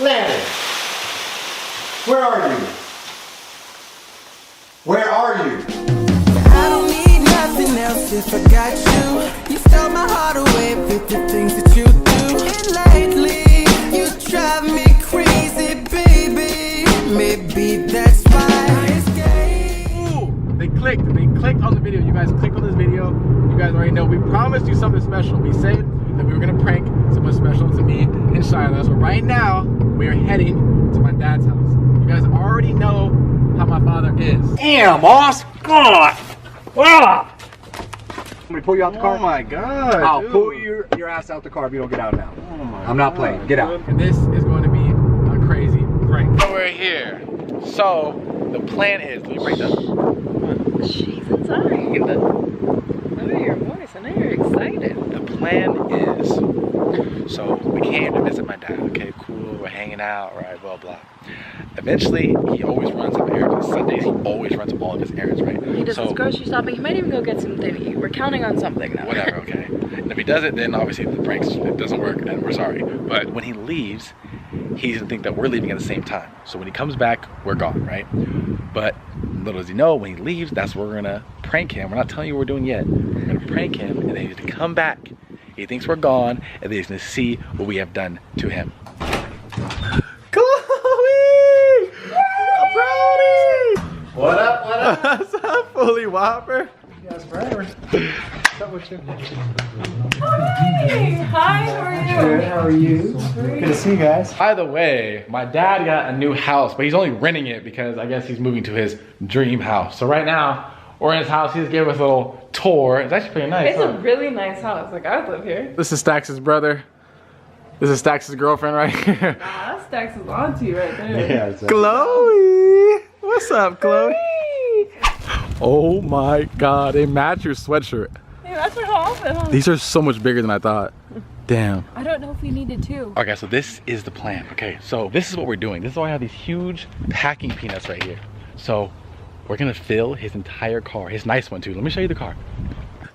Landon, where are you? Where are you? I don't need nothing else if I got you. You stole my heart away with the things that you do. And lately, you drive me crazy, baby. Maybe that's why I escaped. Ooh, they clicked on the video. You guys clicked on this video. You guys already know we promised you something special. We said that we were gonna prank someone special to me and Shiloh. So right now, we are heading to my dad's house. You guys already know how my father is. Damn, boss! God! Wow! Let me pull you out the car. Oh my God! I'll dude. pull your ass out the car if you don't get out now. Oh my I'm not God, playing. Get out. And this is going to be a crazy prank. So we're here. So the plan is, let me break that. She's inside. I know your voice. I know you're excited. The plan is, so we came to visit my dad. Okay, cool. We're hanging out, right? Blah blah. Eventually, he always runs some errands. On Sundays, he always runs all of his errands, right? He does his grocery shopping. He might even go get something to eat. We're counting on something now. Whatever, okay. And if he does it, then obviously the pranks, it doesn't work, and we're sorry. But when he leaves, he's gonna think that we're leaving at the same time. So when he comes back, we're gone, right? But little does he know, when he leaves, that's where we're gonna prank him. We're not telling you what we're doing yet. We're gonna prank him, and then he's gonna come back. He thinks we're gone, and then he's gonna see what we have done to him. Chloe! Brody! What up? What up? What's up, Fully Whopper? Yes, forever. What's up with you? Hi! Hi, how are you? Good. How are you? Good to see you guys. By the way, my dad got a new house, but he's only renting it because I guess he's moving to his dream house. So right now, we're in his house. He just gave us a little tour. It's actually pretty nice. It's a really nice house. Like, I would live here. This is Stax's brother. This is Stax's girlfriend right here. Nah, that's Dax's auntie right there. Yeah, it's Chloe! What's up, Chloe? Oh my God, they match your sweatshirt. Hey, that's her whole outfit, huh? These are so much bigger than I thought. Damn. I don't know if we needed to. Okay, so this is the plan. Okay, so this is what we're doing. This is why I have these huge packing peanuts right here. So we're gonna fill his entire car, his nice one too. Let me show you the car.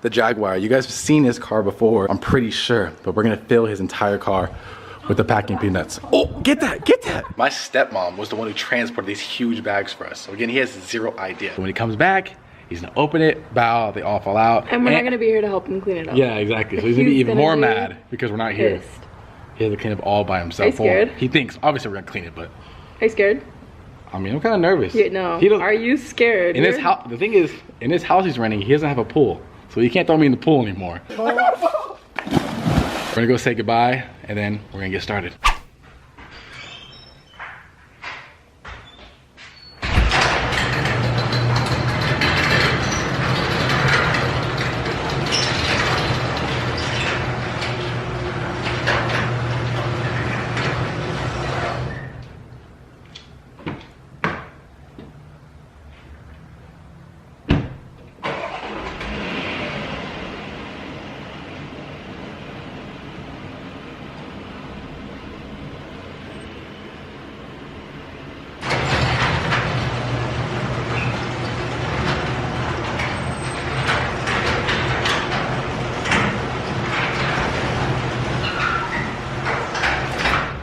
The Jaguar, you guys have seen this car before, I'm pretty sure, but we're gonna fill his entire car with the packing peanuts. Oh, get that, get that. My stepmom was the one who transported these huge bags for us. So again, he has zero idea. When he comes back, he's gonna open it, bow, they all fall out. And we're not gonna be here to help him clean it up. Yeah, exactly. So he's gonna be even more mad because we're not here. Pissed. He has to clean up all by himself. Are you scared? He thinks, obviously we're gonna clean it, but Are you scared? I mean, I'm kind of nervous. Yeah, no. He doesn't- Are you scared? In his house, the thing is, in his house he's renting, he doesn't have a pool. So he can't throw me in the pool anymore. We're gonna go say goodbye, and then we're gonna get started.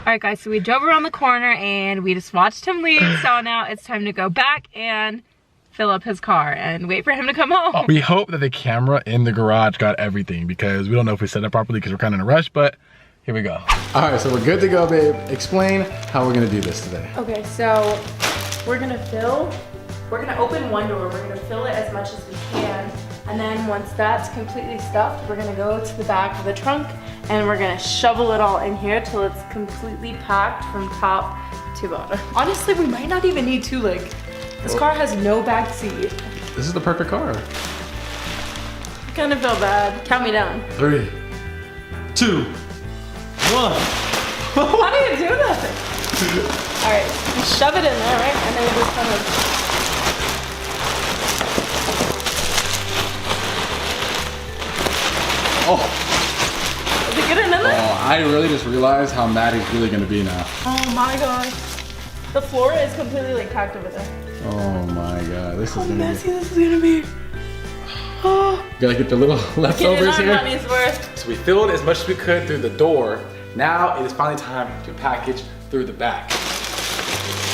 Alright guys, so we drove around the corner and we just watched him leave. So now it's time to go back and fill up his car and wait for him to come home. We hope that the camera in the garage got everything because we don't know if we set it properly because we're kind of in a rush, but here we go. All right, so we're good to go, babe. Explain how we're gonna do this today. Okay, so we're gonna open one door, we're gonna fill it as much as we can, and then once that's completely stuffed, we're gonna go to the back of the trunk and we're gonna shovel it all in here till it's completely packed from top to bottom. Honestly, we might not even need to, like, this car has no back seat. This is the perfect car. I kinda feel bad. Count me down. 3, 2, 1. How do you do that? All right, you shove it in there, right? And then you just kind of. Oh, Is it good enough? I really just realized how mad he's really gonna be now. Oh my gosh. The floor is completely like packed over there. Oh my God, this How is gonna messy this is gonna be. Oh. be. Gotta get the little leftovers Getting here. our money's worth. So we filled as much as we could through the door. Now it is finally time to package through the back.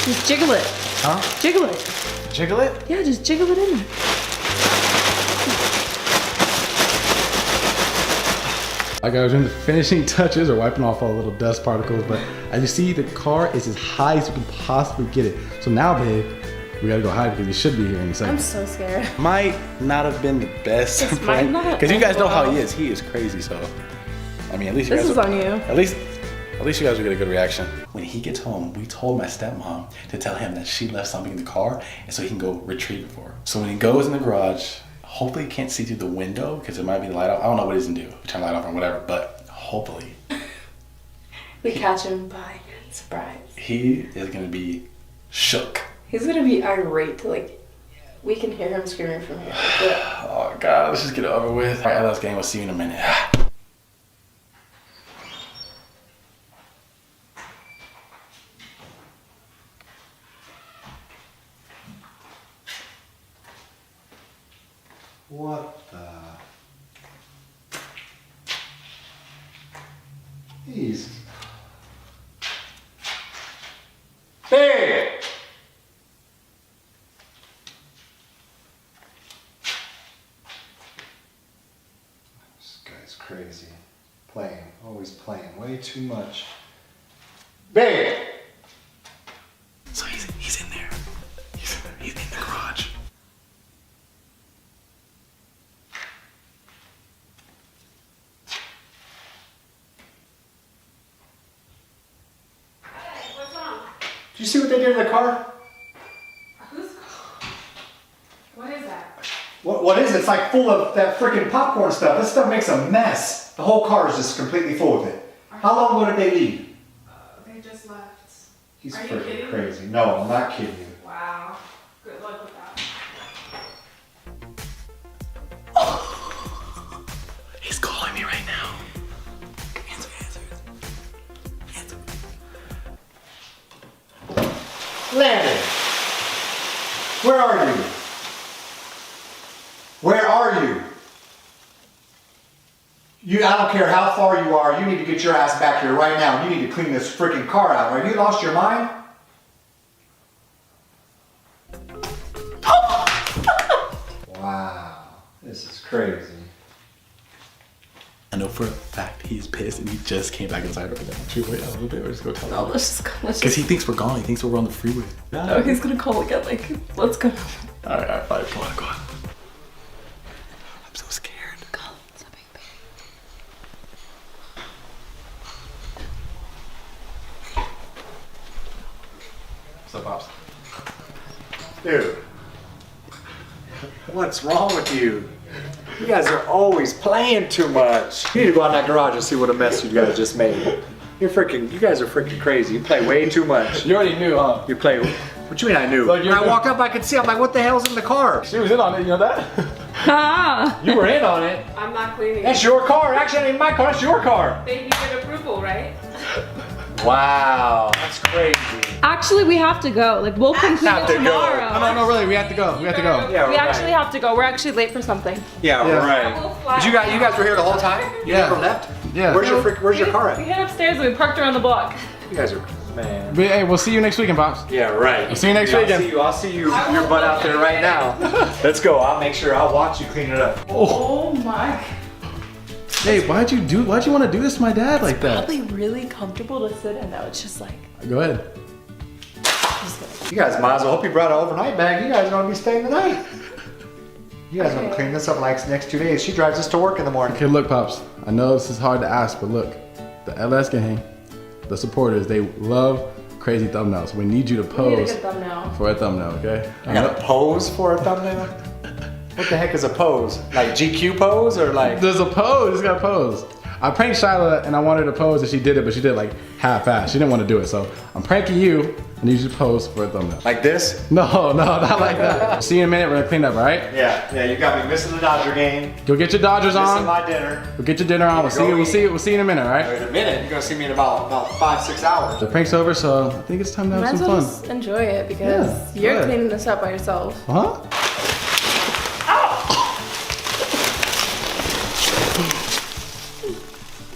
Just jiggle it. Huh? Jiggle it. Jiggle it? Yeah, just jiggle it in there. Like I was doing the finishing touches or wiping off all the little dust particles, but as you see, the car is as high as you can possibly get it. So now, babe, we gotta go hide because he should be here in a second. I'm so scared. Might not have been the best This might prank not because you guys know how he well. is. He is crazy. So, I mean, at least you This guys is on you. At least you guys will get a good reaction. When he gets home, we told my stepmom to tell him that she left something in the car, and so he can go retrieve it for her. So when he goes in the garage, hopefully he can't see through the window because it might be the light off. I don't know what he's gonna do. Turn the light off or whatever, but hopefully We catch him by surprise. he is gonna be shook. He's gonna be irate. Like, we can hear him screaming from here. Oh God, let's just get it over with. All right, LS gang, we'll see you in a minute. What the? Jeez. Hey! This guy's crazy. Playing, always playing, way too much. Babe! So he's in there. He's in the garage. Did you see what they did to the car? What is that? What is it? It's like full of that freaking popcorn stuff. This stuff makes a mess. The whole car is just completely full of it. How long ago did they leave? They just left. He's Are you freaking kidding? crazy. No, I'm not kidding you. Wow. Good luck with that. He's calling me right now. Answer. Landon! Where are you? Where are you? I don't care how far you are, you need to get your ass back here right now. You need to clean this freaking car out. Have you lost your mind? Wow, this is crazy. I know for a fact he's pissed and he just came back inside right now. Should we wait a little bit or just go tell No, him? let's just go. Because he thinks we're gone. He thinks we're on the freeway. No, he's gonna call again. Like, let's go. All right, fine. Go on. I'm so scared. Go. It's a big baby. What's up, Pops? Dude, what's wrong with you? You guys are always playing too much. You need to go out in that garage and see what a mess you guys just made. You guys are freaking crazy. You play way too much. You already knew, huh? You play, what you mean I knew? Like When I walked up, I could see, I'm like, what the hell's in the car? She was in on it, you know that? Ah! You were in on it. I'm not cleaning. That's your car. Actually, that ain't my car, that's your car. They needed approval, right? Wow, that's crazy. Actually, we have to go. Like, we'll complete Have it to go. tomorrow. No, really, we have to go. Yeah, We right. actually have to go. We're actually late for something. Yeah, Yeah. right. But you guys were here the whole time? You Yeah. never left? Yeah. Where's your car We at? hit upstairs and we parked around the block. You guys are, man. But, hey, we'll see you next weekend, Pops. Yeah, right. We'll see you next weekend. I'll see you, your butt out there right now. Let's go. I'll make sure. I'll watch you clean it up. Oh my. Hey, why'd you want to do this to my dad like that? Probably really comfortable to sit in though. It's just like, Go ahead. You guys might as well hope you brought an overnight bag. You guys are gonna be staying the night. You guys gonna clean this up like the next 2 days. She drives us to work in the morning. Okay, look, Pops. I know this is hard to ask, but look, the LS gang, the supporters, they love crazy thumbnails. We need you to we need a pose good thumbnail. for a thumbnail, okay? I gotta pose for a thumbnail? What the heck is a pose? Like GQ pose or like? There's a pose. Just gotta pose. I pranked Shyla and I wanted to pose and she did it, but she did it like half-assed. She didn't want to do it, so I'm pranking you. I need you to pose for a thumbnail. Like this? No, not like that. See you in a minute. We're gonna clean up, all right? Yeah, you got me missing the Dodger game. Go get your Dodgers Missing on. my dinner. Go get your dinner on. We'll see you in a minute, all right? Wait a minute, you're gonna see me in about 5-6 hours. The prank's over, so I think it's time to Might have as some well fun. just enjoy it because Yeah, you're go ahead. cleaning this up by yourself. Huh?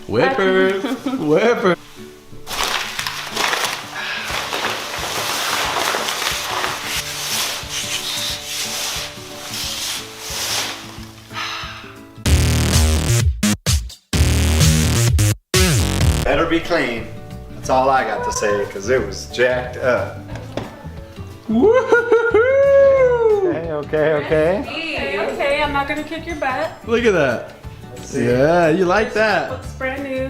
Whippers, whippers. Better be clean. That's all I got to say, because it was jacked up. Woo-hoo-hoo-hoo! Okay. Okay, I'm not gonna kick your butt. Look at that. Yeah, you like that. Looks brand new.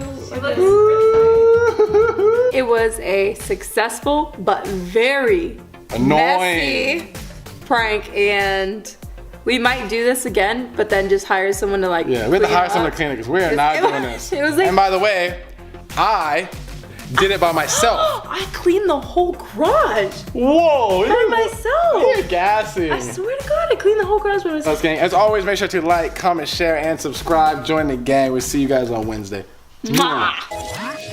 Woo-hoo-hoo. It was a successful but very Annoying messy prank, and we might do this again, but then just hire someone to like. Yeah, we have to clean hire up. someone to clean it because we are not doing this. It was like, and by the way, I did it by myself. I cleaned the whole garage Whoa! by myself. You're gassing. I swear to God, I cleaned the whole garage by myself. Gang. As always, make sure to like, comment, share, and subscribe. Join the gang. We'll see you guys on Wednesday. Mwah.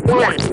One.